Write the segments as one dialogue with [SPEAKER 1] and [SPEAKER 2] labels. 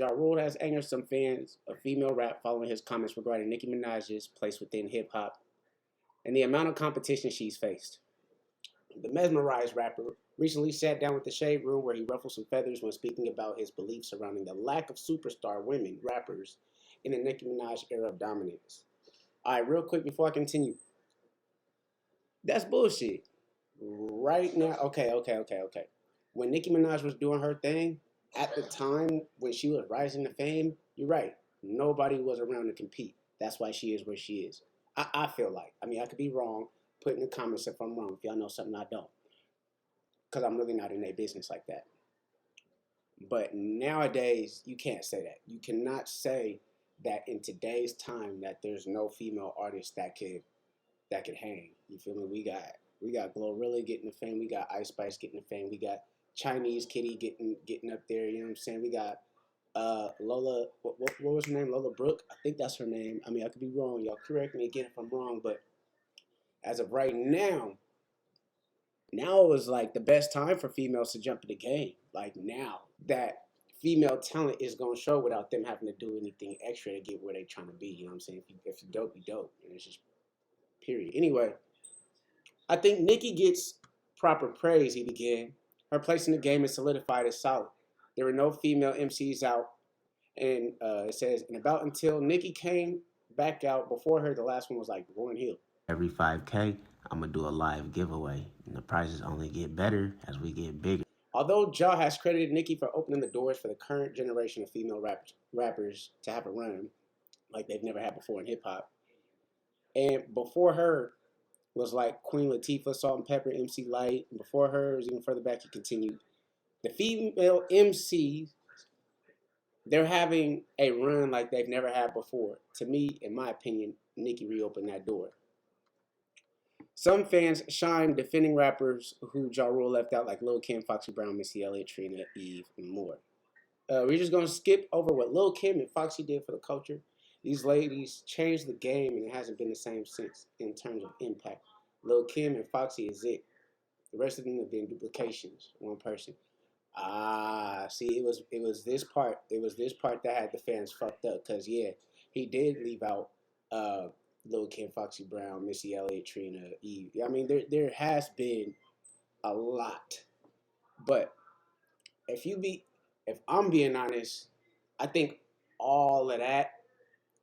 [SPEAKER 1] Jarule has angered some fans of female rap following his comments regarding Nicki Minaj's place within hip hop and the amount of competition she's faced. The mesmerized rapper recently sat down with the Shade Room where he ruffled some feathers when speaking about his beliefs surrounding the lack of superstar women rappers in the Nicki Minaj era of dominance. Alright, real quick before I continue. That's bullshit. Right now, okay. When Nicki Minaj was doing her thing, at the time when she was rising to fame, you're right. Nobody was around to compete. That's why she is where she is. I feel like. I mean, I could be wrong. Put in the comments if I'm wrong. If y'all know something I don't. Because I'm really not in their business like that. But nowadays, you can't say that. You cannot say that in today's time that there's no female artist that could hang. You feel me? We got Glorilla getting the fame. We got Ice Spice getting the fame. We got Chinese Kitty getting up there. You know what I'm saying? We got Lola. What was her name? Lola Brooke. I think that's her name. I mean, I could be wrong. Y'all correct me again if I'm wrong. But as of right now, is like the best time for females to jump in the game. Like now that female talent is gonna show without them having to do anything extra to get where they're trying to be. You know what I'm saying? If you dope, you dope. And it's just period. Anyway, I think Nicki gets proper praise yet again. Her place in the game is solidified as solid. There were no female MCs out, and it says, and about until Nicki came back out before her, the last one was like Lauryn Hill.
[SPEAKER 2] Every 5K, I'm going to do a live giveaway. And the prizes only get better as we get bigger.
[SPEAKER 1] Although Ja has credited Nicki for opening the doors for the current generation of female rappers to have a run like they've never had before in hip hop, and before her was like Queen Latifah, Salt and Pepper, MC Light. And before her, was even further back, he continued. The female MCs, they're having a run like they've never had before. To me, in my opinion, Nicki reopened that door. Some fans shine defending rappers who Ja Rule left out, like Lil Kim, Foxy Brown, Missy Elliott, Trina, Eve, and more. We're just going to skip over what Lil Kim and Foxy did for the culture. These ladies changed the game, and it hasn't been the same since in terms of impact. Lil Kim and Foxy is it. The rest of them have been duplications. One person. See, it was this part. It was this part that had the fans fucked up. Cause yeah, he did leave out Lil Kim, Foxy Brown, Missy Elliott, Trina, Eve. I mean, there has been a lot, but if I'm being honest, I think all of that,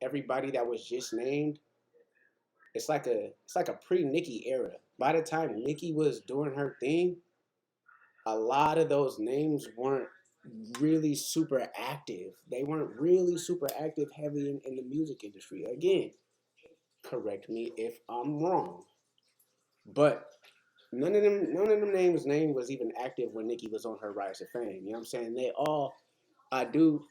[SPEAKER 1] everybody that was just named, it's like a pre-Nicki era. By the time Nicki was doing her thing, a lot of those names weren't really super active. They weren't really super active heavy in the music industry. Again, correct me if I'm wrong. But none of them names name was even active when Nicki was on her rise to fame. You know what I'm saying? They all I do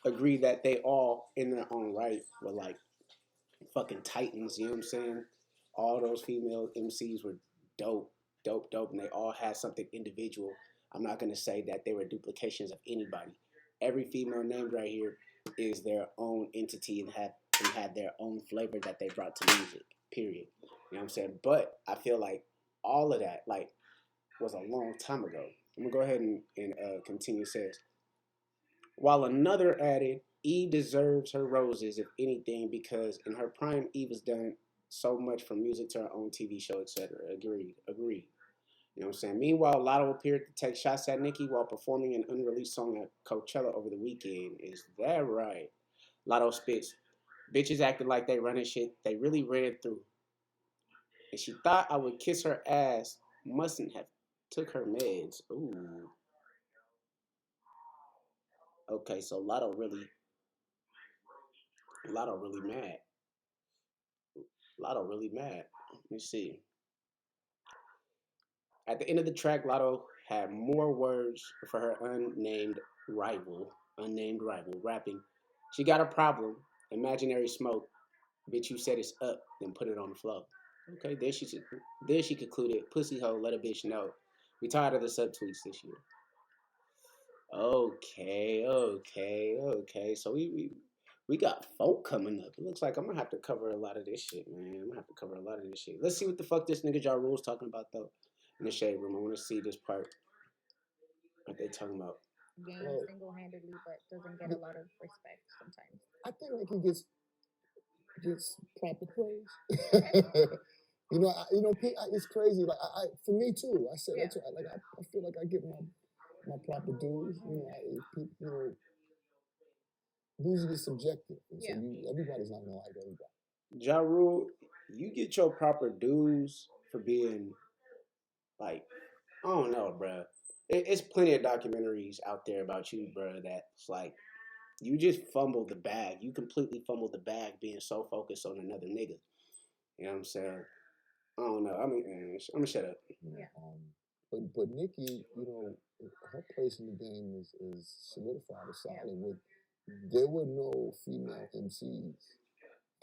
[SPEAKER 1] agree that they all in their own right were like fucking titans, you know what I'm saying? All those female MCs were dope, and they all had something individual. I'm not gonna say that they were duplications of anybody. Every female named right here is their own entity and had their own flavor that they brought to music. Period. You know what I'm saying? But I feel like all of that like was a long time ago. I'm gonna go ahead and continue. Says while another added, Eve deserves her roses, if anything, because in her prime, Eve has done so much from music to her own TV show, etc. Agreed. You know what I'm saying? Meanwhile, Lotto appeared to take shots at Nicki while performing an unreleased song at Coachella over the weekend. Is that right? Lotto spits. Bitches acted like they running shit. They really ran it through. And she thought I would kiss her ass. Mustn't have took her meds. Ooh. Okay, so Lotto really mad. Lotto really mad. Let me see. At the end of the track, Lotto had more words for her unnamed rival, rapping. She got a problem, imaginary smoke. Bitch, you said it's up, then put it on the floor. Okay, there she concluded, pussy hoe, let a bitch know. We tired of the subtweets this year. Okay. So we got folk coming up. It looks like I'm gonna have to cover a lot of this shit, man. I'm gonna have to cover a lot of this shit. Let's see what the fuck this nigga Ja Rule's talking about though. In the shade room, I want to see this part. What they talking about?
[SPEAKER 3] gains single-handedly, but doesn't get a lot of respect sometimes.
[SPEAKER 4] I think Nicki gets proper praise. It's crazy. Like for me too. I said that too. I feel like I get my proper dues. Dues is subjective, and so everybody's not gonna like everybody.
[SPEAKER 1] Jarule, you get your proper dues for being like, I don't know, bruh. It's plenty of documentaries out there about you, bruh, that's like, you just fumbled the bag. You completely fumbled the bag being so focused on another nigga. You know what I'm saying? I don't know. I mean, I'm gonna shut up.
[SPEAKER 3] Yeah.
[SPEAKER 4] But Nicki, her place in the game is solidified, is solid. There were no female MCs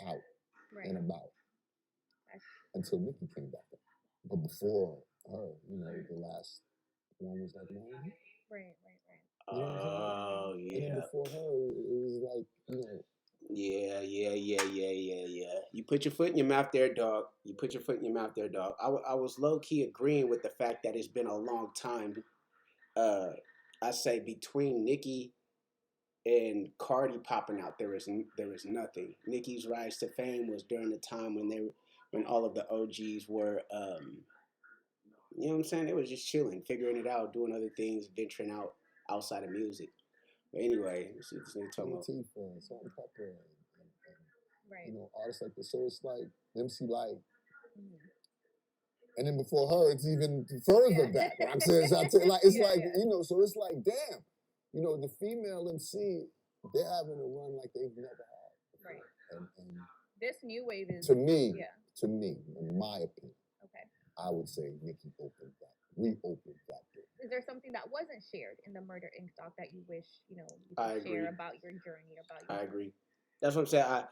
[SPEAKER 4] out and about until Nicki came back up. But before her, the last one was like Wayne.
[SPEAKER 3] Right.
[SPEAKER 1] Oh, yeah.
[SPEAKER 4] And then before her, it was like,
[SPEAKER 1] Yeah. You put your foot in your mouth there, dog. I was low-key agreeing with the fact that it's been a long time. I say between Nicki and Cardi popping out, there is nothing. Nicki's rise to fame was during the time when all of the OGs were, you know what I'm saying? They was just chilling, figuring it out, doing other things, venturing out outside of music. But anyway, let's see this nigga talking about.
[SPEAKER 4] Salt and Pepper, and artists like this. So it's like MC Light. And then before her, it's even further back. I'm saying, so so it's like, damn, the female MC, they're having a run like they've never had.
[SPEAKER 3] Right.
[SPEAKER 4] And
[SPEAKER 3] this new wave is
[SPEAKER 4] to me, in my opinion, I would say Nicki reopened that door.
[SPEAKER 3] Is there something that wasn't shared in the Murder Inc. doc that you wish you could share about your journey, about your
[SPEAKER 1] I agree. That's what I'm saying.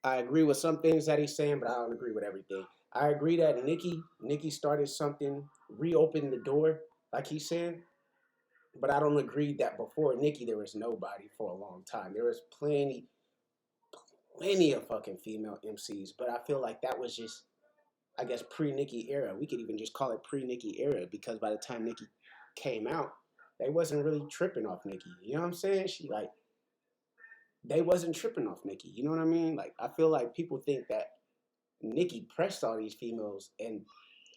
[SPEAKER 1] I agree with some things that he's saying, but I don't agree with everything. I agree that Nicki started something, reopened the door, like he's saying. But I don't agree that before Nicki there was nobody for a long time. There was plenty of fucking female MCs, but I feel like that was just, I guess, pre-Nicki era. We could even just call it pre-Nicki era, because by the time Nicki came out, they wasn't really tripping off Nicki. You know what I'm saying? They wasn't tripping off Nicki. You know what I mean? Like, I feel like people think that Nicki pressed all these females, and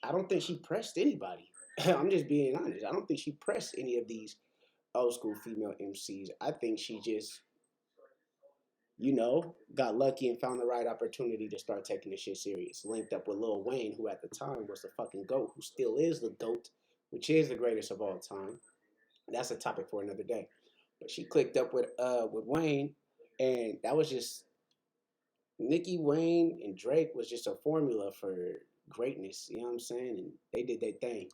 [SPEAKER 1] I don't think she pressed anybody. I'm just being honest. I don't think she pressed any of these old school female MCs. I think she just, got lucky and found the right opportunity to start taking this shit serious. Linked up with Lil Wayne, who at the time was the fucking GOAT, who still is the GOAT, which is the greatest of all time. That's a topic for another day. But she clicked up with Wayne, and that was just Nicki, Wayne, and Drake was just a formula for greatness. You know what I'm saying? And they did their thing.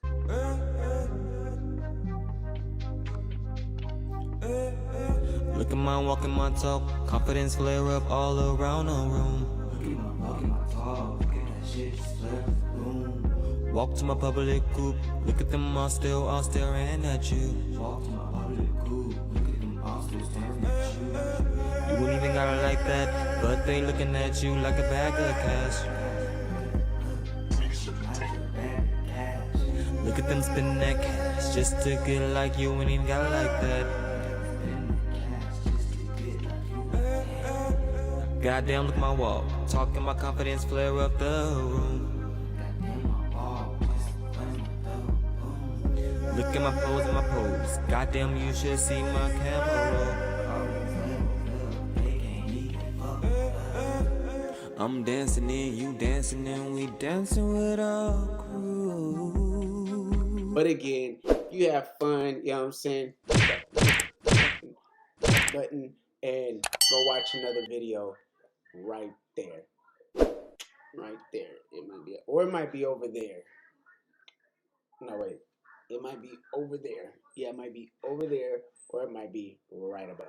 [SPEAKER 5] Look at my walk and my talk, confidence flare up all around the room. Look at my walk and my talk, look at that shit just flare boom. Walk to my public group, look at them all staring at you. Walk to my public group, look at them all still staring at you. You wouldn't even gotta like that, but they looking at you like a bag of cash. Look at them spending that cash just to get like you, ain't even gotta like that. Goddamn, look at my wall. Talking my confidence, flare up the room. Look at my pose and my pose. Goddamn, you should see my camera roll. I'm dancing in, you dancing in, we dancing with our crew.
[SPEAKER 1] But again, you have fun, you know what I'm saying? Button and go watch another video. Right there. It might be, or it might be over there. No, wait. It might be over there. Yeah, it might be over there, or it might be right above.